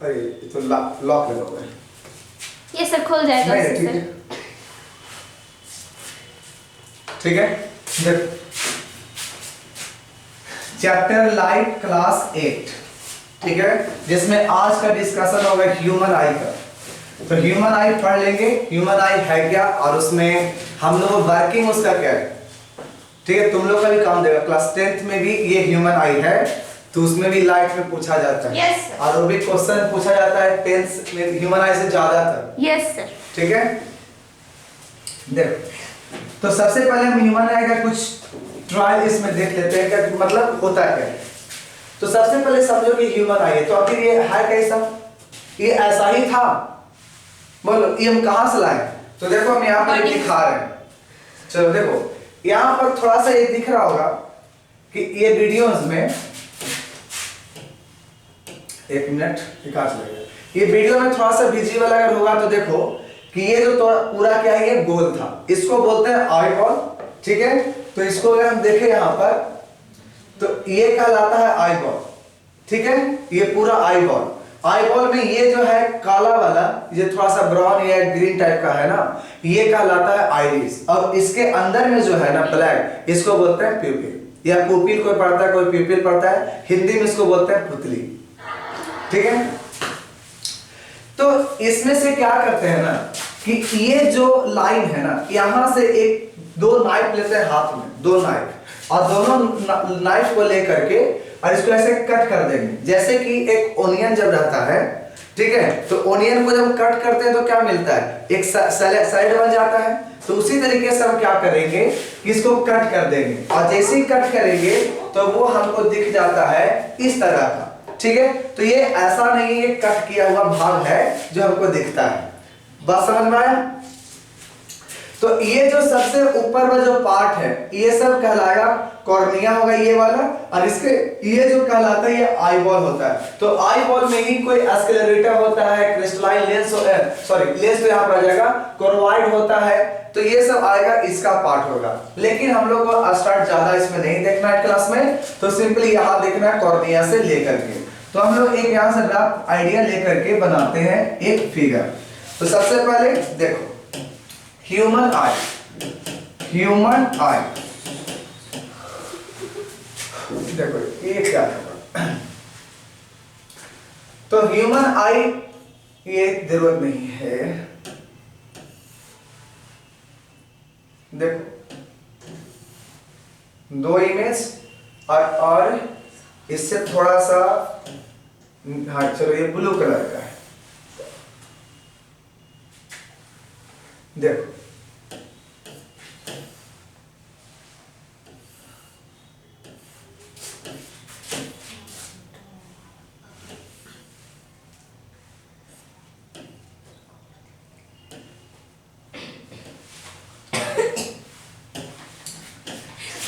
अरे ये तो लॉक लगा हुआ है। ये सर खुल जाएगा नहीं उससे ठीक है, ठीक है। देख चैप्टर लाइफ क्लास 8, ठीक है, जिसमें आज का डिस्कशन होगा ह्यूमन आई का। तो ह्यूमन आई पढ़ लेंगे, ह्यूमन आई है क्या और उसमें हम लोग वर्किंग उसका क्या है, ठीक है। तुम लोग का भी काम देगा, क्लास 10th में भी ये ह्यूमन आई है, तो उसमें भी लाइफ में पूछा जाता है। Yes sir. और वो भी क्वेश्चन पूछा जाता है 10th में ह्यूमन आई से ज्यादातर। Yes sir. ठीक है, देखो तो सबसे पहले हम ह्यूमन आई का कुछ ट्रायल इसमें देख लेते हैं, क्या मतलब होता है। तो सबसे पहले समझो कि ह्यूमन आई है, तो आखिर ये है कैसा, ये ऐसा ही था, बोलो ये हम कहां से लाए। तो देखो हम यहाँ पर दिखा रहे हैं, चलो देखो यहाँ पर थोड़ा सा ये दिख रहा होगा कि ये वीडियोस में, एक मिनट दिखा चलेगा, ये वीडियो में थोड़ा सा विजिबल अगर होगा तो देखो कि ये जो तो पूरा क्या है, ये गोल था, इसको बोलते हैं आई बॉल, ठीक है। तो इसको अगर हम देखें यहाँ पर तो ये कहलाता है आई बॉल, ठीक है, ये पूरा आई बॉल। आई बॉल में ये जो है काला वाला, ये थोड़ा सा ब्राउन या ग्रीन टाइप का है ना, ये कहलाता है आइरिस। और इसके अंदर में जो है ना ब्लैक, इसको बोलते हैं प्यूपिल या पुपिल, कोई पढ़ता है कोई प्यूपिल पढ़ता है, हिंदी में इसको बोलते हैं पुतली, ठीक है। तो इसमें से क्या करते हैं ना कि ये जो लाइन है ना, यहां से एक दो नाइफ लेते हैं हाथ में, दो नाइफ, और दोनों नाइफ को लेकर के और इसको ऐसे कट कर देंगे, जैसे कि एक ओनियन जब रहता है, ठीक है, तो ओनियन को जब कट करते हैं तो क्या मिलता है, एक साइड बन जाता है। तो उसी तरीके से हम क्या करेंगे, इसको कट कर देंगे, और जैसे ही कट करेंगे तो वो हमको दिख जाता है इस तरह का, ठीक है। तो ये ऐसा नहीं है कट किया हुआ भाग है जो हमको दिखता है, बात समझ में आया। तो ये जो सबसे ऊपर में जो पार्ट है ये सब कहलाएगा कॉर्निया होगा ये वाला, और इसके ये जो कहलाता है ये आई बॉल होता है। तो आई बॉल में ही कोई एस्केलेरेटर होता है, क्रिस्टलाइन लेंस सॉरी लेंस तो यहाँ पर आ जाएगा, कोरोइड होता है, तो ये सब आएगा, इसका पार्ट होगा। लेकिन हम लोग को स्टार्ट ज्यादा इसमें नहीं देखना है क्लास में, तो सिंपली यहाँ देखना है कॉर्निया से लेकर के। तो हम लोग एक यहाँ से रफ आइडिया लेकर के बनाते हैं एक फिगर। तो सबसे पहले देखो ह्यूमन आई, ह्यूमन आई, देखो ये क्या है। तो ह्यूमन आई ये जरूरत नहीं है, देखो दो इमेज और इससे थोड़ा सा, हाँ चलो ये ब्लू कलर का है, देखो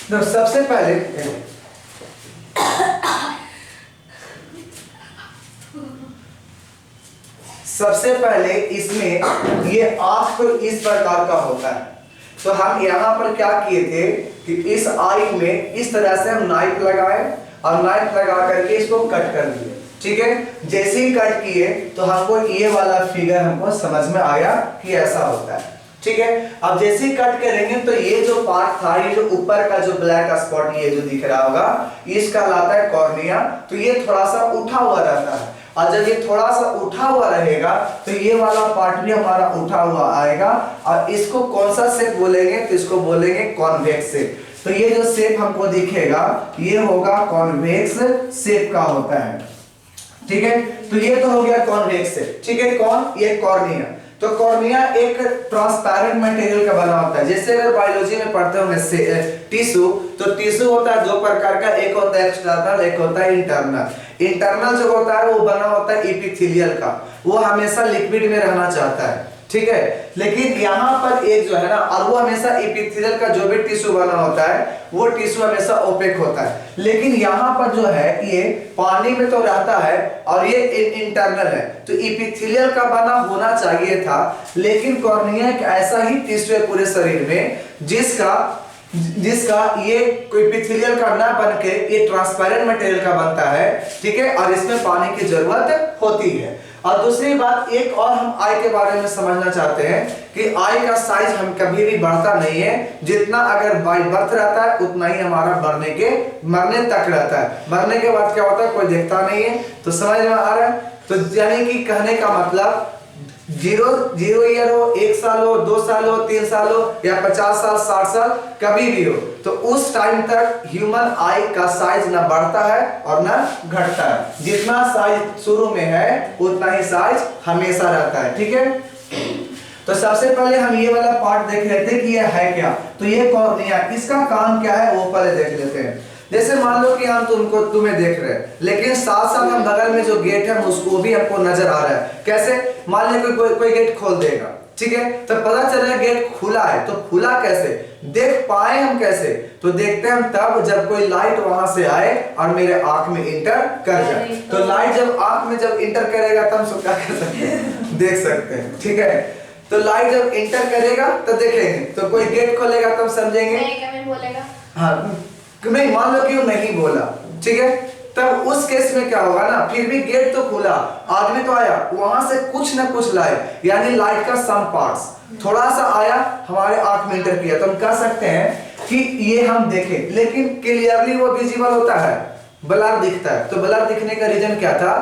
तो सबसे पहले इसमें ये आंख तो इस प्रकार का होता है। तो हम यहाँ पर क्या किए थे कि इस आई में इस तरह से हम नाइफ लगाए और नाइफ लगा करके इसको कट कर दिए, ठीक है। जैसे ही कट किए तो हमको ये वाला फिगर हमको समझ में आया कि ऐसा होता है, ठीक है। अब जैसे ही कट करेंगे तो ये जो पार्ट था, ये जो ऊपर का जो ब्लैक स्पॉट ये जो दिख रहा होगा, इसका कहलाता है कॉर्निया। तो ये थोड़ा सा उठा हुआ रहता है, और जब ये थोड़ा सा उठा हुआ रहेगा तो ये वाला पार्ट भी हमारा उठा हुआ आएगा, और इसको कौन सा शेप बोलेंगे, तो इसको बोलेंगे कॉन्वेक्स शेप। तो ये जो शेप हमको दिखेगा ये होगा कॉन्वेक्स शेप का होता है, ठीक है। तो ये तो हो गया कॉन्वेक्स शेप, ठीक है। कौन, ये कॉर्निया। तो कॉर्निया एक ट्रांसपेरेंट मटेरियल का बना होता है। जैसे अगर बायोलॉजी में पढ़ते होंगे टिश्यू, तो टिश्यू होता है दो प्रकार का, एक होता है एक्सटर्नल, एक होता है इंटरनल। इंटरनल जो होता है वो बना होता है एपिथेलियल का, वो हमेशा लिक्विड में रहना चाहता है, ठीक है। लेकिन यहाँ पर एक जो है ना, और वो हमेशा एपिथेलियल का जो भी टिश्यू बना होता है वो टिश्यू हमेशा ओपेक होता है। लेकिन यहाँ पर जो है ये पानी में तो रहता है और ये इंटरनल है, तो एपिथेलियल का बना होना चाहिए था। लेकिन कॉर्निया एक ऐसा ही टिश्यू है पूरे शरीर में जिसका जिसका ये कोई एपिथेलियल का ना बन के ये ट्रांसपेरेंट मटेरियल का बनता है, ठीक है, और इसमें पानी की जरूरत होती है। और दूसरी बात एक और हम आई के बारे में समझना चाहते हैं कि आई का साइज हम कभी भी बढ़ता नहीं है, जितना अगर बाय बर्थ रहता है उतना ही हमारा मरने तक रहता है। मरने के बाद क्या होता है, कोई देखता नहीं है। तो समझ में आ रहा है? तो यानी कि कहने का मतलब 0 ईयर हो, 1 साल हो, 2 साल हो, 3 साल हो या 50 साल 60 साल कभी भी हो, तो उस टाइम तक ह्यूमन आई का साइज ना बढ़ता है और ना घटता है। जितना साइज शुरू में है उतना ही साइज हमेशा रहता है, ठीक है। तो सबसे पहले हम ये वाला पार्ट देख लेते हैं कि ये है क्या। तो ये कॉर्निया, इसका काम क्या है वो पहले देख लेते हैं। जैसे मान लो कि हम तुम्हें देख रहे हैं, लेकिन साथ साथ हम बगल में जो गेट है उसको भी हमको नजर आ रहा है। कैसे? मान लो कोई गेट खोल देगा, ठीक है, तो पता चल रहा है गेट खुला है। तो खुला कैसे देख पाए हम? कैसे? तो देखते हैं हम तब जब कोई लाइट वहां से आए और मेरे आंख में इंटर कर जाए। तो लाइट जब आंख में जब इंटर करेगा तब हम क्या कर सकते हैं, देख सकते हैं, ठीक है। तो लाइट जब इंटर करेगा तो देखेंगे। तो कोई गेट खोलेगा तब समझेंगे, बोलेगा हाँ नहीं, मान लो कि वो नहीं बोला, ठीक है, तब उस केस में क्या होगा ना, फिर भी गेट तो खुला, आदमी तो आया, वहां से कुछ ना कुछ लाइट, यानी लाइट का सम पार्ट्स थोड़ा सा आया, हमारे आंख में इंटर किया, तो हम कह सकते हैं कि ये हम देखें, लेकिन क्लियरली वो विजिबल होता है, ब्लर दिखता है। तो ब्लर दिखने का रीजन क्या था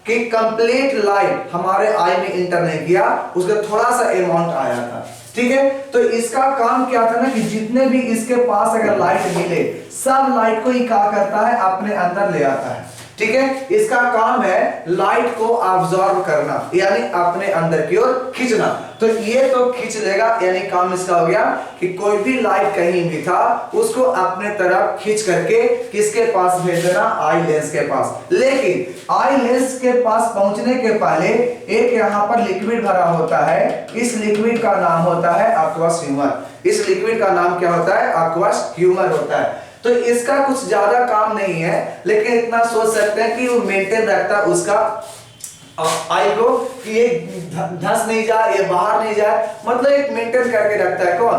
कि कंप्लीट लाइट हमारे आई में इंटर नहीं किया, उसका थोड़ा सा अमाउंट आया था, ठीक है। तो इसका काम क्या था ना कि जितने भी इसके पास अगर लाइट मिले, सब लाइट को ही क्या करता है, अपने अंदर ले आता है, ठीक है। इसका काम है लाइट को ऑब्जॉर्व करना, यानी अपने अंदर की ओर खींचना। तो ये तो खींच लेगा, यानी काम इसका हो गया कि कोई भी लाइट कहीं भी था उसको अपने तरफ खींच करके किसके पास भेज देना, आई लेंस के पास। लेकिन आई लेंस के पास पहुंचने के पहले एक यहां पर लिक्विड भरा होता है, इस लिक्विड का नाम होता है aqueous humor। इस लिक्विड का नाम क्या होता है, aqueous humor होता है। तो इसका कुछ ज्यादा काम नहीं है, लेकिन इतना सोच सकते हैं कि वो मेंटेन रखता है उसका आई को, कि ये धंस नहीं जाए, ये बाहर नहीं जाए, मतलब एक मेंटेन करके रखता है। कौन?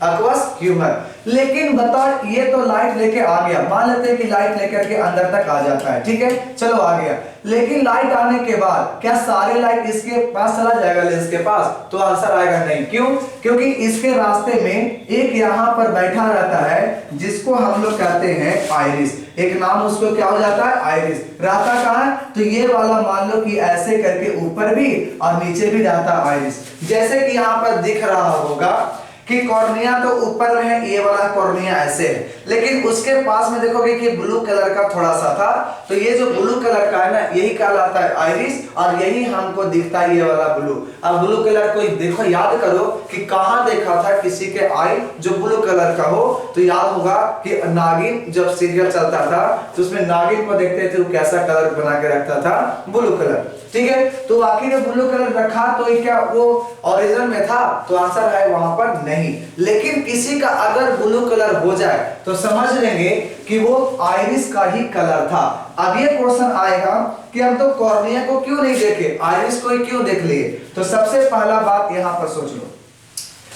aqueous humor। लेकिन बता, ये तो लाइट लेके आ गया, मान लेते हैं कि लाइट लेकर के अंदर तक आ जाता है, ठीक है, चलो आ गया। लेकिन लाइट आने के बाद क्या सारे लाइट इसके पास चला जाएगा, लेंस के पास? तो आंसर आएगा नहीं। क्यों? क्योंकि इसके रास्ते में एक यहाँ पर बैठा रहता है जिसको हम लोग कहते हैं आइरिस, एक नाम उसको क्या हो जाता है, आइरिस। रहता कहाँ है? तो ये वाला मान लो कि ऐसे करके ऊपर भी और नीचे भी रहता है आइरिस। जैसे कि यहाँ पर दिख रहा होगा कि कॉर्निया तो ऊपर में है, ये वाला कॉर्निया ऐसे है, लेकिन उसके पास में देखोगे कि ब्लू कलर का थोड़ा सा था। तो ये जो ब्लू कलर का है ना, यही कहलाता है आइरिस, और यही हमको दिखता है ये वाला ब्लू। अब ब्लू कलर को देखो, याद करो कि कहां देखा था किसी के आई जो ब्लू कलर का हो। तो याद होगा कि नागिन जब सीरियल चलता था तो उसमें नागिन को देखते थे, वो कैसा कलर बना के रखता था, ब्लू कलर, ठीक है। तो आखिर में ब्लू कलर रखा तो क्या वो ओरिजिनल में था? तो आंसर है वहां पर नहीं। लेकिन किसी का अगर ब्लू कलर हो जाए तो समझ लेंगे कि वो आइरिस का ही कलर था। अब ये क्वेश्चन आएगा कि हम तो कॉर्निया को क्यों नहीं देखे, आइरिस को ही क्यों देख लिए? तो सबसे पहला बात यहां पर सोच लो,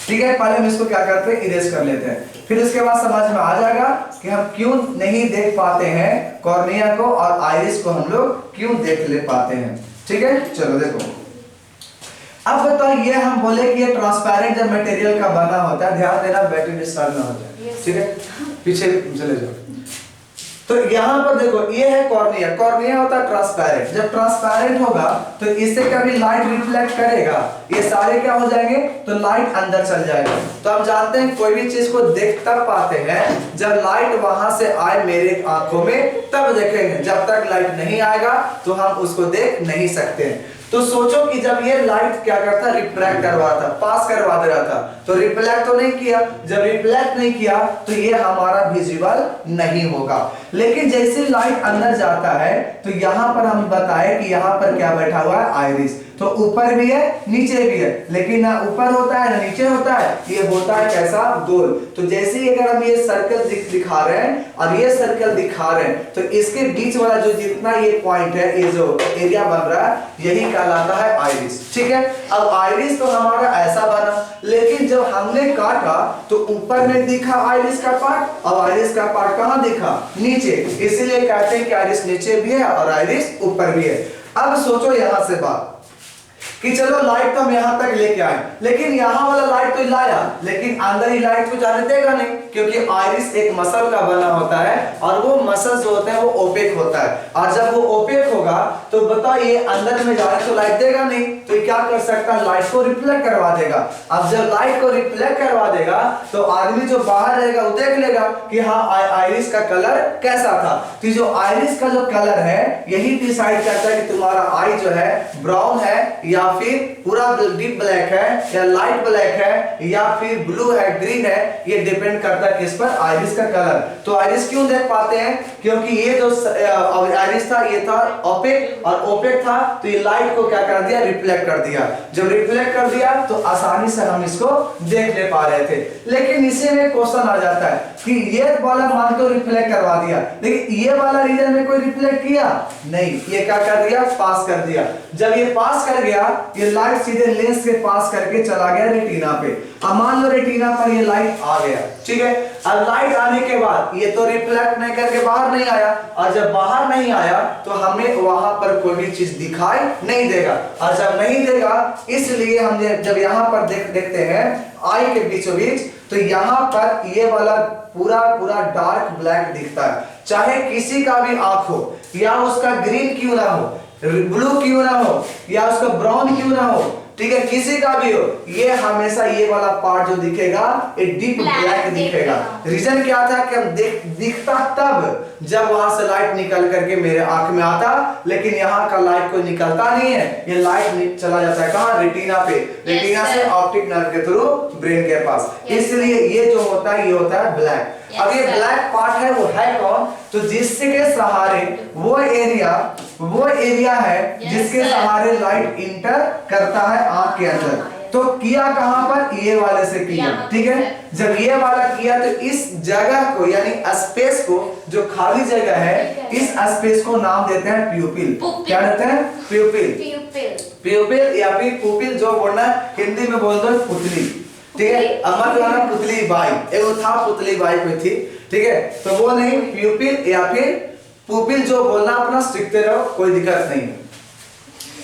ठीक है। पहले हम इसको क्या करते हैं, इरेज कर लेते हैं, फिर इसके बाद समझ में आ जाएगा कि हम क्यों नहीं देख पाते हैं कॉर्निया को, और आइरिस को हम लोग क्यों देख ले पाते हैं, ठीक है। चलो देखो, अब बताओ, ये हम बोले कि ये ट्रांसपेरेंट जब मटेरियल का बना होता है, ध्यान देना बैटरी डिस्चार्ज ना हो जाए, ठीक है, पीछे चले जाओ। तो यहाँ पर देखो, ये है कॉर्निया, कॉर्निया होता है ट्रांसपेरेंट। जब ट्रांसपेरेंट होगा तो इससे कभी लाइट रिफ्लेक्ट करेगा, ये सारे क्या हो जाएंगे, तो लाइट अंदर चल जाएगा। तो हम जानते हैं कोई भी चीज को देख तब पाते हैं जब लाइट वहां से आए मेरे आंखों में, तब देखेंगे। जब तक लाइट नहीं आएगा तो हम उसको देख नहीं सकते। तो सोचो कि जब ये लाइट क्या करता, रिफ्रैक्ट करवाता, पास करवा दे रहा था, तो रिफ्लेक्ट तो नहीं किया। जब रिफ्लेक्ट नहीं किया तो ये हमारा विजिबल नहीं होगा। लेकिन जैसे लाइट अंदर जाता है तो यहाँ पर हम बताए कि यहाँ पर क्या बैठा हुआ है, आइरिस। तो ऊपर भी है नीचे भी है, लेकिन ना ऊपर होता है ना नीचे होता है, ये होता है कैसा, गोल। तो जैसे ही अगर हम ये सर्कल दिखा रहे हैं और ये सर्कल दिखा रहे हैं, तो इसके बीच वाला जो जितना ये पॉइंट है, ये जो एरिया बन रहा है, यही कहलाता है आइरिस। ठीक है, अब आइरिस तो हमारा ऐसा बना, लेकिन जब हमने काटा तो ऊपर में दिखा आइरिस का पार्ट, और आइरिस का पार्ट कहां दिखा, नीचे। इसलिए कहते हैं कि आइरिस नीचे भी है और आइरिस ऊपर भी है। अब सोचो यहां से बात कि चलो लाइट तो हम यहां तक लेके आए, लेकिन यहां वाला लाइट तो लाया, लेकिन अंदर ही लाइट को जाने देगा नहीं, क्योंकि आइरिस एक मसल का बना होता है और वो मसल जो होते हैं वो ओपेक होता है, और जब वो ओपेक होगा तो बताओ ये अंदर में जाने तो लाइट देगा नहीं, तो ये क्या कर सकता है, लाइट को रिफ्लेक्ट करवा देगा। अब जब लाइट को रिफ्लेक्ट करवा देगा तो आदमी जो बाहर रहेगा वो देख लेगा कि हाँ आइरिस का कलर कैसा था। तो जो आइरिस का जो कलर है यही डिसाइड करता है कि तुम्हारा आई जो है ब्राउन है या फिर पूरा डीप ब्लैक है या लाइट ब्लैक है या फिर ब्लू है, ग्रीन है। ये डिपेंड करता है किस पर, आइरिस का कलर। तो आइरिस क्यों देख पाते हैं, क्योंकि ये जो आइरिस था ये था ओपेक, और ओपेक था तो ये लाइट को क्या कर दिया, रिफ्लेक्ट कर दिया। जब रिफ्लेक्ट कर दिया तो आसानी से हम इसको देख ले पा रहे थे। लेकिन इसी में क्वेश्चन आ जाता है कि ये वाला मान को रिफ्लेक्ट करवा दिया, लेकिन ये वाला रीजन में कोई रिफ्लेक्ट किया नहीं, ये क्या कर दिया, पास कर दिया। जब ये पास कर गया, ये लाइट सीधे लेंस के पास करके चला गया रेटिना पे। अब मान लो रेटिना पर ये लाइट आ गया, ठीक है। अब लाइट आने के बाद ये तो रिफ्लेक्ट नहीं करके बाहर नहीं आया, और जब बाहर नहीं आया तो हमें वहां पर कोई भी चीज दिखाई नहीं देगा, और जब नहीं देगा इसलिए हम जब यहाँ पर देखते हैं आई के बीचों बीच, तो यहाँ पर ये वाला पूरा डार्क ब्लैक दिखता है। चाहे किसी का भी आंख हो, या उसका ग्रीन क्यों ना हो, ब्लू क्यों ना हो, या उसका ब्राउन क्यों ना हो, ठीक है, किसी का भी हो, ये हमेशा ये वाला पार्ट जो दिखेगा ये डीप ब्लैक दिखेगा। रीजन क्या था कि हम दिखता तब जब वहां से लाइट निकल करके मेरे आंख में आता, लेकिन यहाँ का लाइट कोई निकलता नहीं है, ये लाइट चला जाता है कहाँ, रेटिना पे, रेटिना से ऑप्टिक नर्व के थ्रू ब्रेन के पास। इसलिए ये जो होता है ये होता है ब्लैक। अब ये ब्लैक पार्ट है वो है कौन, तो जिसके सहारे वो एरिया है जिसके सहारे लाइट इंटर करता है आंख के अंदर। तो किया कहां पर, ये वाले से किया, ठीक है। जब ये वाला किया तो इस जगह को यानी स्पेस को, जो खाली जगह है, इस स्पेस को नाम देते हैं प्यूपिल। क्या देते हैं, प्यूपिल। प्यूपिल या फिर पुपिल, जो बोलना हिंदी में बोल दो पुतली, ठीक है। अमर जो है पुतली बाई, एगो था पुतली बाई कोई थी, ठीक है। तो वो नहीं, प्यूपिल या फिर पुपिल जो बोलना अपना सीखते रहो, कोई दिक्कत नहीं है,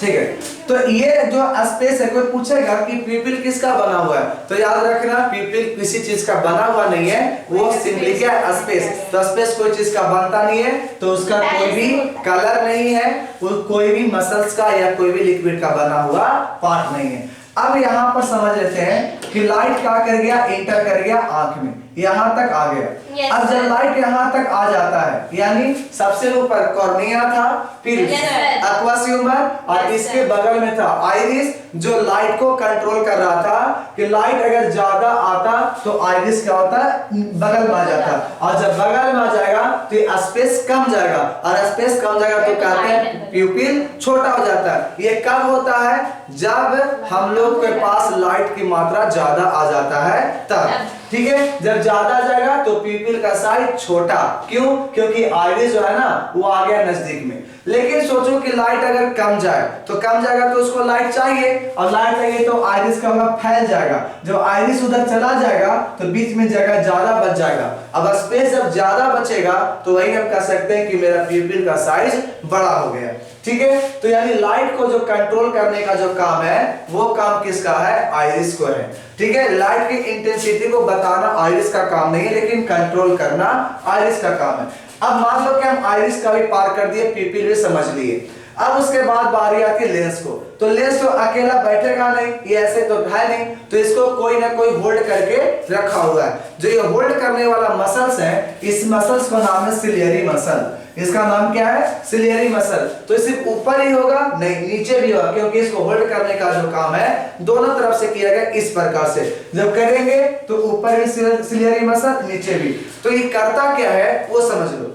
ठीक है। तो ये जो स्पेस है, कोई पूछेगा कि प्यूपिल किसका बना हुआ है, तो याद रखना प्यूपिल किसी चीज का बना हुआ नहीं है, वो सिंपली क्या है, स्पेस। तो स्पेस कोई चीज का बनता नहीं है, तो उसका कोई भी कलर नहीं है, वो कोई भी मसल्स का या कोई भी लिक्विड का बना हुआ पार्ट नहीं है। अब यहाँ पर समझ लेते हैं कि लाइट क्या कर गया, इंटर कर गया आंख में, यहाँ तक आ गया। अब जब लाइट यहाँ तक आ जाता है, यानी सबसे ऊपर कॉर्निया था, फिर एक्वस ह्यूमर, और इसके बगल में था आइरिस, जो लाइट को कंट्रोल कर रहा था कि लाइट अगर ज्यादा आता तो आइरिस क्या होता है, बगल में आ जाता, और जब बगल में आ जाएगा तो स्पेस कम जाएगा, और स्पेस कम जाएगा तो कहते हैं प्यूपिल छोटा हो जाता है। ये कब होता है, जब हम लोग के पास लाइट की मात्रा ज्यादा आ जाता है तब, ठीक है। जब ज्यादा जाएगा तो प्यूपिल का साइज छोटा, क्यों, क्योंकि आइरिस जो है ना वो आ गया नजदीक में। लेकिन सोचो कि लाइट अगर कम जाए तो कम जाएगा तो उसको लाइट चाहिए, और लाइट चाहिए तो आइरिस का होगा फैल जाएगा। जब आइरिस उधर चला जाएगा तो बीच में जगह ज्यादा बच जाएगा। अब स्पेस जब ज्यादा बचेगा तो वही हम कह सकते हैं कि मेरा प्यूपिल का साइज बड़ा हो गया, ठीक है। तो यानी लाइट को जो कंट्रोल करने का जो काम है वो काम किसका है, आइरिस को है, ठीक है। लाइट की इंटेंसिटी को बताना आइरिस का काम नहीं है, लेकिन कंट्रोल करना आइरिस का काम है। अब मान लो कि हम आइरिस का भी पार कर दिए, प्यूपिल भी समझ लिए। अब उसके बाद बारी आती है लेंस को, तो लेंस तो अकेला बैठेगा नहीं, ये ऐसे तो है नहीं, तो इसको कोई ना कोई होल्ड करके रखा हुआ है। जो ये होल्ड करने वाला मसल्स है, इस मसल्स का नाम है सिलियरी मसल। इसका नाम क्या है, सिलियरी मसल। तो सिर्फ ऊपर ही होगा नहीं, नीचे भी होगा, क्योंकि इसको होल्ड करने का जो काम है दोनों तरफ से किया गया इस प्रकार से। जब करेंगे तो ऊपर भी सिलियरी मसल, नीचे भी। तो ये करता क्या है वो समझ लो।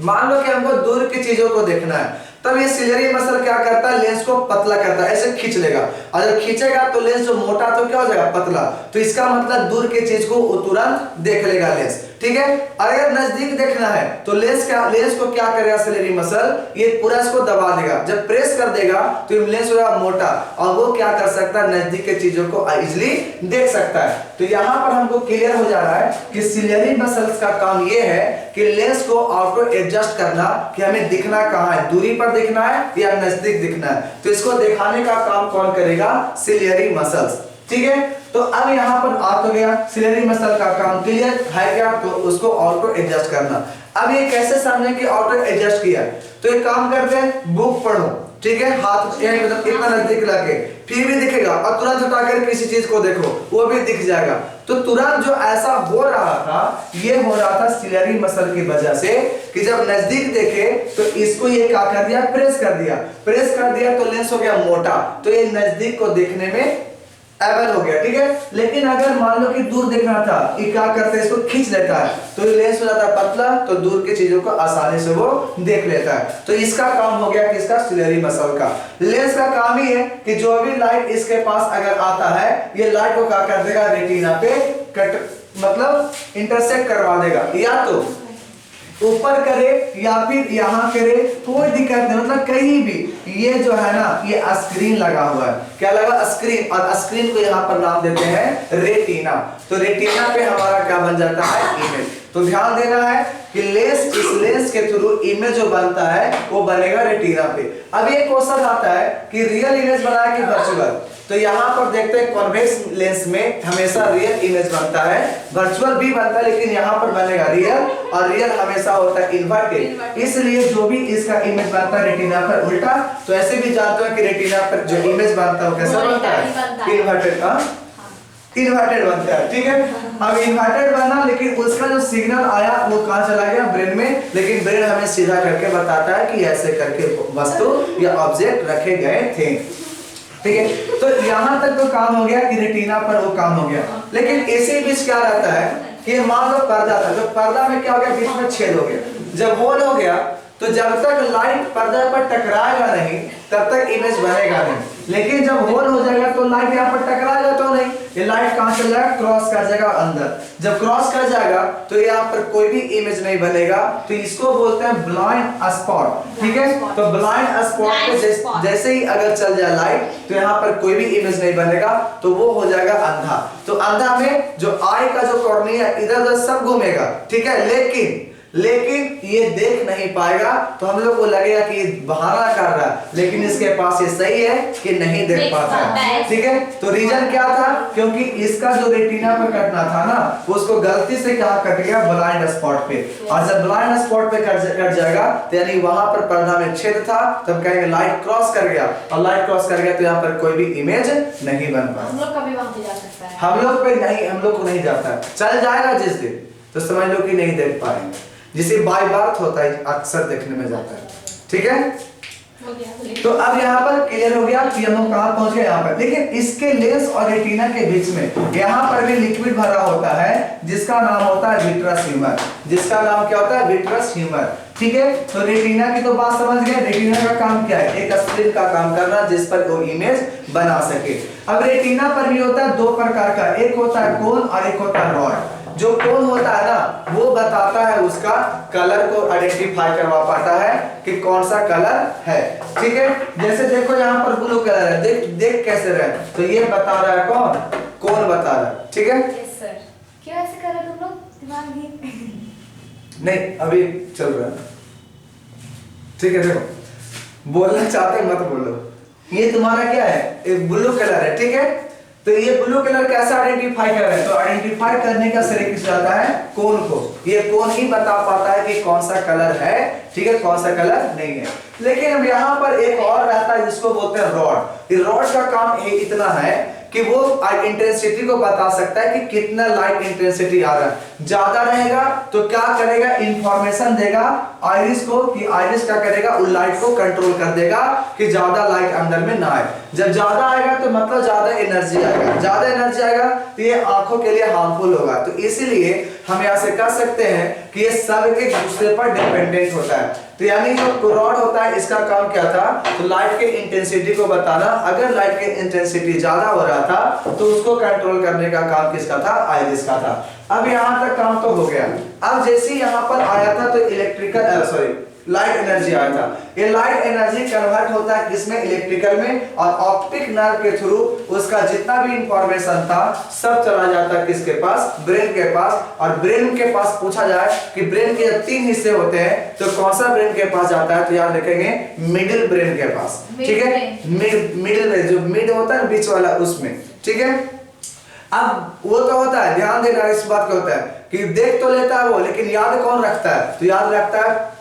मान लो कि हमको दूर की चीजों को देखना है, तब ये सिलियरी मसल क्या करता है, लेंस को पतला करता है, ऐसे खींच लेगा, और जब खींचेगा तो लेंस जो मोटा तो क्या हो जाएगा, पतला। तो इसका मतलब दूर की चीज को वो तुरंत देख लेगा लेंस, ठीक है। अगर नजदीक देखना है तो लेंस को क्या करेगा, सिलियरी मसल ये पूरा इसको दबा देगा, जब प्रेस कर देगा तो लेंस होगा मोटा, और वो क्या कर सकता है, नजदीक के चीजों को इजीली देख सकता है। तो यहाँ पर हमको क्लियर हो जा रहा है कि सिलियरी मसल्स का काम ये है कि लेंस को ऑटो एडजस्ट करना, कि हमें दिखना कहाँ है, दूरी पर दिखना है या नजदीक दिखना है। तो इसको दिखाने का काम कौन करेगा, सिलियरी मसल्स, ठीक है। तो अब यहाँ पर आ तो गया सिलियरी मसल का काम क्लियर है क्या, तो उसको ऑटो एडजस्ट करना। अब ये कैसे समझे कि ऑटो एडजस्ट किया, तो एक काम करते हैं, बुक पढ़ो, ठीक है, हाथ मतलब इतना नजदीक लाके, फिर भी दिखेगा, और तुरंत उठाकर किसी चीज को देखो वो भी दिख जाएगा। तो तुरंत जो ऐसा हो रहा था, ये हो रहा था सिलियरी मसल की वजह से, कि जब नजदीक देखे तो इसको ये क्या कर दिया, प्रेस कर दिया तो लेंस हो गया मोटा, तो ये नजदीक को देखने में एबल हो गया, ठीक है। लेकिन अगर मान लो कि दूर देखना था, ये क्या करता है, इसको खींच लेता है, तो ये लेंस हो जाता है पतला, तो दूर की चीजों को आसानी से वो देख लेता है। तो इसका काम हो गया किसका, सिलियरी मसल का। लेंस का काम ही है कि जो भी लाइट इसके पास अगर आता है, ये लाइट को क्या कर देगा, रेटिना पे कट मतलब इंटरसेक्ट करवा देगा, या तो ऊपर करे या फिर यहाँ करे, कोई दिक्कत नहीं, मतलब कहीं भी। ये जो है ना, ये स्क्रीन लगा हुआ है, क्या लगा, स्क्रीन, और स्क्रीन को यहाँ पर नाम देते हैं रेटिना। तो रेटिना पे हमारा क्या बन जाता है, इमेज। तो ध्यान देना है कि इस लेंस के थ्रू इमेज जो बनता है वो बनेगा रेटिना पे। अब ये क्वेश्चन आता है कि रियल इमेज बना है कि वर्चुअल, तो यहाँ पर देखते हैं कॉन्वेक्स लेंस में हमेशा रियल इमेज बनता है, वर्चुअल भी बनता है, लेकिन यहाँ पर बनेगा रियल, और रियल हमेशा होता है इन्वर्टेड। इसलिए जो भी इसका इमेज बनता है रेटिना पर उल्टा, तो ऐसे भी जानते हो कि रेटिना पर जो इमेज बनता है वो कैसा बनता है, इन्वर्टेड का, इन्वर्टेड बनता है, ठीक है। अब इन्वर्टेड बना, लेकिन उसका जो सिग्नल आया वो कहाँ चला गया, ब्रेन में, लेकिन ब्रेन हमें सीधा करके बताता है कि ऐसे करके वस्तु या ऑब्जेक्ट रखे गए थे, ठीक है। तो यहाँ तक तो काम हो गया कि रेटिना पर वो काम हो गया। लेकिन इसी बीच क्या रहता है कि मान लो पर्दा था, तो पर्दा में क्या हो गया, बीच में छेद हो गया, जब होल हो गया तो जब तक लाइट पर्दा पर टकराएगा नहीं तब तक इमेज बनेगा नहीं। लेकिन जब होल हो जाएगा तो लाइट यहाँ पर टकराएगा तो नहीं, ये लाइट कहाँ चल जाएगा, क्रॉस कर जाएगा अंदर। जब क्रॉस कर जाएगा तो यहाँ पर कोई भी इमेज नहीं बनेगा, तो इसको बोलते हैं ब्लाइंड स्पॉट, ठीक है। तो ब्लाइंड स्पॉट पे जैसे ही अगर चल जाए लाइट तो यहाँ पर कोई भी इमेज नहीं बनेगा, तो वो हो जाएगा अंधा। तो अंधा में जो आई का जो कॉर्निया इधर उधर सब घूमेगा, ठीक है, लेकिन ये देख नहीं पाएगा। तो हम लोग को लगेगा कि ये बहाना कर रहा है, लेकिन इसके पास ये सही है कि नहीं देख पाता है, ठीक है। तो रीजन क्या था, क्योंकि इसका जो रेटिना पर कटना था ना, उसको गलती से क्या कट गया, ब्लाइंड स्पॉट पे। और जब ब्लाइंड स्पॉट पे कट जाएगा तो यानी वहां पर पर्दा में छेद था, तब कहेंगे लाइट क्रॉस कर गया, और लाइट क्रॉस कर गया तो यहाँ पर कोई भी इमेज नहीं बन पाया। हम लोग कभी वहां पे जा सकता है, हम लोग पे नहीं, हम लोग को नहीं जाता है, चल जाएगा जिस दिन तो समझ लो कि नहीं देख पाएंगे, जिसे बाय बर्थ होता है अक्सर देखने में जाता है, ठीक है। तो अब यहाँ पर क्लियर हो गया कि हम कहाँ पहुंच गए यहाँ पर। लेकिन इसके लेंस और रेटिना के बीच में यहाँ पर भी लिक्विड भरा होता है, जिसका नाम होता है विट्रस ह्यूमर, जिसका नाम क्या होता है, विट्रस ह्यूमर, ठीक है। तो रेटिना की तो बात समझ गए। रेटिना का काम क्या है, एक स्क्रीन का काम करना जिस पर वो इमेज बना सके। अब रेटिना पर भी होता है दो प्रकार का, एक होता है कोन और एक होता है रॉड। जो कोन होता है ना, वो बताता है उसका कलर को आइडेंटिफाई करवा पाता है कि कौन सा कलर है, ठीक है। जैसे देखो यहाँ पर ब्लू कलर है, देख कैसे रहे, तो ये बता रहा है कौन, कोन बता रहा है, ठीक है। Yes sir. क्यों ऐसे कर रहे तुम लोग, दिमाग नहीं अभी चल रहा है, ठीक है। देखो बोलना चाहते मत बोलो, ये तुम्हारा क्या है, एक ब्लू कलर है, ठीक है। तो ये ब्लू कलर कैसे आइडेंटिफाई कर रहे हैं, तो आइडेंटिफाई करने का श्रेय किस जाता है, कोन को। ये कोन ही बता पाता है कि कौन सा कलर है, ठीक है, कौन सा कलर नहीं है। लेकिन अब यहाँ पर एक और रहता है जिसको बोलते हैं रॉड। ये रॉड का काम इतना है कि वो इंटेंसिटी को बता सकता है कि कितना लाइट इंटेंसिटी आ रहा है। ज्यादा रहेगा तो क्या करेगा, इंफॉर्मेशन देगा आइरिस को कि आइरिस क्या करेगा, उस लाइट को कंट्रोल कर देगा कि ज्यादा लाइट अंदर में ना आए। जब ज्यादा आएगा तो मतलब ज्यादा एनर्जी आएगा, ज्यादा एनर्जी आएगा तो ये आंखों के लिए हार्मफुल होगा। तो इसीलिए हम यहाँ से कह सकते हैं कि ये सब एक दूसरे पर डिपेंडेंट होता है। तो यानी जो रॉड होता है इसका काम क्या था, तो लाइट के इंटेंसिटी को बताना। अगर लाइट के इंटेंसिटी ज्यादा हो रहा था तो उसको कंट्रोल करने का काम किसका था, आइरिस का था। अब यहाँ तक काम तो हो गया। अब जैसे यहाँ पर आया था तो इलेक्ट्रिकल लाइट एनर्जी आया था। ये लाइट एनर्जी कन्वर्ट होता है किसमें, इलेक्ट्रिकल में, और ऑप्टिक नर्व के थ्रू उसका जितना भी इंफॉर्मेशन था सब चला जाता है किसके पास, ब्रेन के पास। और ब्रेन के पास पूछा जाए कि ब्रेन के 3 हिस्से होते हैं तो कौन सा ब्रेन के पास जाता है, तो याद रखेंगे मिडिल ब्रेन के पास, ठीक है। मिडिल ब्रेन जो मिड होता है बीच वाला उसमें, ठीक है। अब वो तो होता है, ध्यान देना इस बात का होता है कि देख तो लेता है वो, लेकिन याद कौन रखता है, तो याद रखता है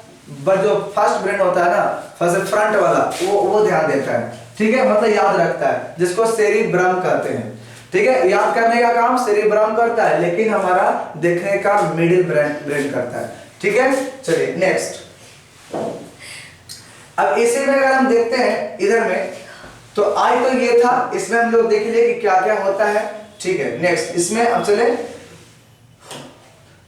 जो फर्स्ट ब्रेन होता है ना, फर्स्ट फ्रंट वाला, वो ध्यान देता है, ठीक है, मतलब याद रखता है, जिसको सेरिब्रम कहते हैं, ठीक है। याद करने का काम सेरिब्रम करता है, लेकिन हमारा देखने का मिडिल ब्रेन करता है, ठीक है। चलिए नेक्स्ट। अब इसी में अगर हम देखते हैं इधर में, तो आई तो ये था, इसमें हम लोग देख लिए कि क्या क्या होता है, ठीक है। नेक्स्ट इसमें अब चले,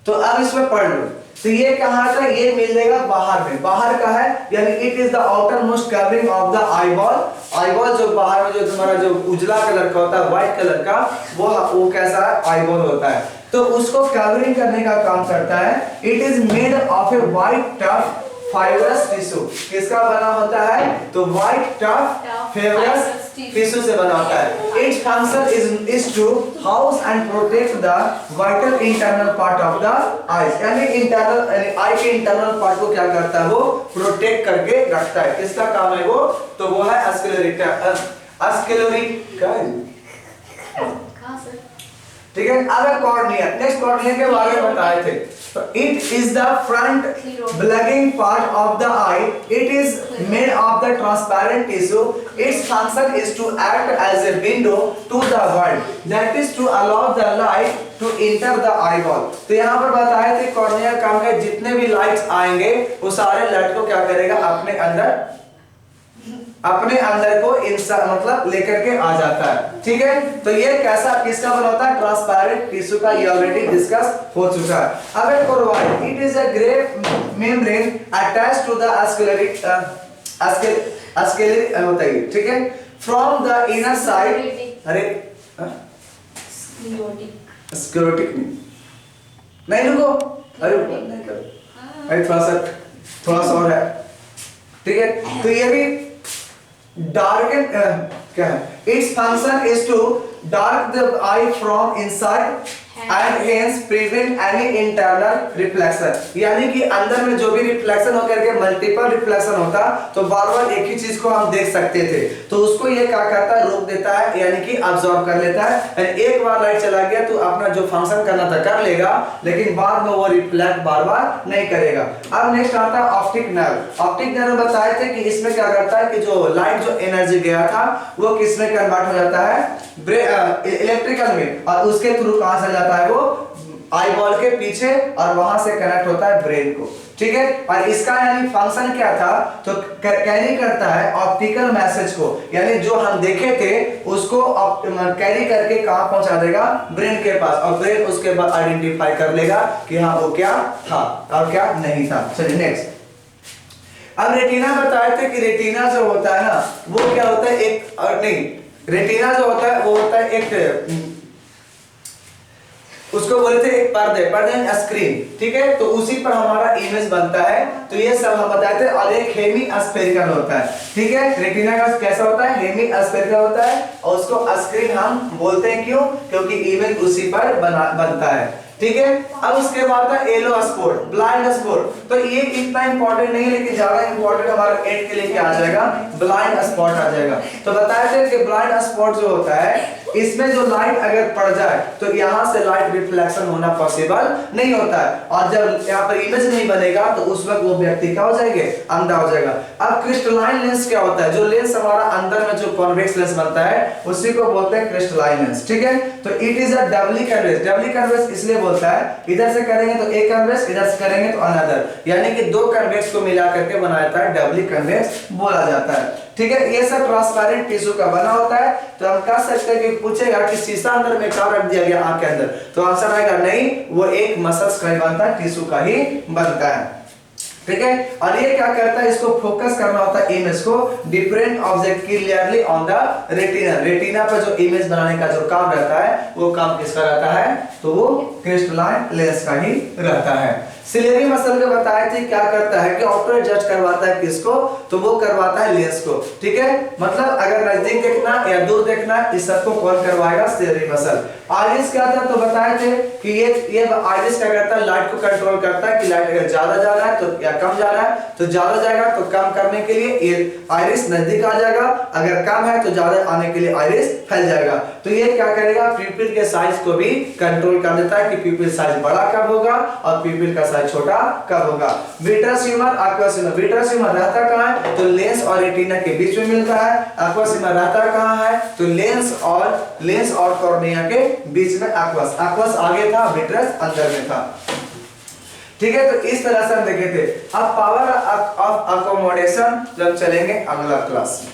तो अब इसमें पढ़ लो। तो ये कहाँ था, ये मिल जाएगा बाहर में, बाहर का है, यानी it is the outer most covering of the eyeball. Eyeball जो बाहर में जो तुम्हारा जो उजला कलर का होता है, व्हाइट कलर का, वो कैसा है, आईबॉल होता है। तो उसको कवरिंग करने का काम करता है। It is made of a white tough fibrous tissue. किसका बना होता है, तो व्हाइट टफ फाइबरस टिश्यू से बना होता है। Its function is to house and protect the vital internal part of the eyes, यानी इंटरनल आई के इंटरनल पार्ट को क्या करता है, वो प्रोटेक्ट करके रखता है। किसका काम है वो, तो वो है ठीक है। अब कॉर्निया, नेक्स्ट कॉर्निया के बारे में बताए थे। तो it is the front blacking part of the eye. It is made of the transparent tissue. Its function is to act as a window to the world, that is to allow the light to enter the eyeball. तो यहाँ पर बताए थे cornea काम का, जितने भी lights आएंगे वो सारे लाइट को क्या करेगा, अपने अंदर को मतलब लेकर के आ जाता है, ठीक है। तो ये कैसा किसका बना होता है, ट्रांसपेरेंट टिश्यू का, ये ऑलरेडी डिस्कस हो चुका है। अब एक और it is a grey membrane attached to the होता है, ठीक है, फ्रॉम द इनर साइड। अरे स्क्लेरोटिक नहीं रुको, अरे नहीं करो, अरे थोड़ा सा और है, ठीक है। तो ये भी डार्क क्या है, its function is to dark the eye from inside and hence prevent any internal reflection, यानी कि अंदर में जो भी रिफ्लेक्शन होकर के मल्टीपल रिफ्लेक्शन होता तो बार बार एक ही चीज को हम देख सकते थे, तो उसको ये क्या करता है, रोक देता है, यानी कि अब्सॉर्ब कर लेता है। एक बार लाइट चला गया तो अपना जो फंक्शन करना था कर लेगा, लेकिन बाद में वो रिफ्लेक्ट बार बार नहीं करेगा। अब नेक्स्ट आता है ऑप्टिक नर्व। ऑप्टिक नर्व बताए थे कि इसमें क्या करता है कि जो लाइट जो एनर्जी गया था वो किस में कन्वर्ट हो जाता है, इलेक्ट्रिकल में, और उसके थ्रू कहां से जाता है, वो आईबॉल के पीछे, और वहां से कनेक्ट होता है ब्रेन को, ठीक है। और इसका यानी फंक्शन क्या था, तो कैरी करता है ऑप्टिकल मैसेज को, यानी जो हम देखे थे उसको कैरी करके कहां पहुंचा देगा, ब्रेन के पास, और ब्रेन उसके बाद आइडेंटिफाई कर लेगा कि हाँ वो क्या था और क्या नहीं था। चलिए नेक्स्ट। अब रेटिना बताए थे कि रेटिना जो होता है ना, वो क्या होता है, एक और नहीं, रेटिना जो होता है वो होता है एक, उसको बोले थे एक पर्दे स्क्रीन, ठीक है। तो उसी पर हमारा इमेज बनता है। तो ये सब हम बताए थे। और एक हेमी स्फेरिकल होता है, ठीक है। रेटिना का कैसा होता है, हेमी स्फेरिकल होता है, और उसको स्क्रीन हम बोलते हैं, क्यों, क्योंकि इमेज उसी पर बनता है, ठीक है। अब उसके बाद था येलो स्पॉट, ब्लाइंड स्पॉट। तो ये इतना इंपॉर्टेंट नहीं, लेकिन ज्यादा इंपॉर्टेंट हमारा 8 के लिए क्या आ जाएगा, ब्लाइंड स्पॉट आ जाएगा। तो बताया थे कि ब्लाइंड स्पॉट जो होता है, इसमें जो लाइट अगर पड़ जाए तो यहां से लाइट रिफ्लेक्शन होना पॉसिबल नहीं होता है, और जब यहाँ पर इमेज नहीं बनेगा तो उस वक्त वो व्यक्ति क्या हो जाएंगे, अंधा हो जाएगा। अब क्रिस्टलाइन लेंस क्या होता है, जो लेंस हमारा अंदर में जो कॉन्वेक्स लेंस बनता है उसी को बोलते हैं क्रिस्टलाइन लेंस, ठीक है। तो it is a doubly convex. Doubly convex इसलिए बोलता है, इधर से करेंगे तो एक कन्वेक्स, इधर से करेंगे तो अनदर, यानी कि दो कन्वेक्स को मिला करके बना जाता है डबली कन्वेक्स बोला जाता है। ठीक है, ये सब ट्रांसपेरेंट टिश्यू का बना होता है। तो हम कह सकते हैं कि पूछेगा कि शीशा अंदर में क्या रख दिया गया आंख के अंदर, तो आंसर आएगा नहीं, वो एक मसल्स का ही बनता है, टिश्यू का ही बनता है। ठीक है, और ये क्या करता है, इसको फोकस करना होता है इमेज को different object clearly on the retina. Retina पर जो इमेज बनाने का जो काम रहता है वो काम किसका रहता है, तो वो क्रिस्टलाइन लेंस का ही रहता है। सिलेरी मसल के बताए थे क्या करता है कि ऑप्टो एडजस्ट करवाता है किसको, तो वो करवाता है लेंस को। ठीक है, मतलब अगर नजदीक देखना या दूर देखना इस सबको कौन करवाएगा, सिलेरी मसल। आइरिस क्या था, तो बताए थे कि ये आइरिस क्या करता है, लाइट को कंट्रोल करता है कि लाइट अगर ज्यादा जा रहा है तो या कम जा रहा है, तो ज्यादा जाएगा तो कम करने के लिए ये आइरिस नजदीक आ जाएगा, अगर कम है तो ज्यादा आने के लिए आइरिस फैल जाएगा। तो ये क्या करेगा, प्यूपिल के साइज को भी कंट्रोल कर देता है कि प्यूपिल साइज बड़ा कब होगा और प्यूपिल का साइज छोटा कब होगा। Vitreous humour, aqueous humour. Vitreous humour रहता कहां है, तो लेंस और रेटिना के बीच में मिलता है। एक्वस ह्यूमर रहता कहां है, तो लेंस और कॉर्निया के बीच में। एक्वस आगे था, विट्रस अंदर में था। ठीक है, तो इस तरह से हम देखे थे। अब पावर ऑफ अकोमोडेशन जब चलेंगे अगला क्लास में।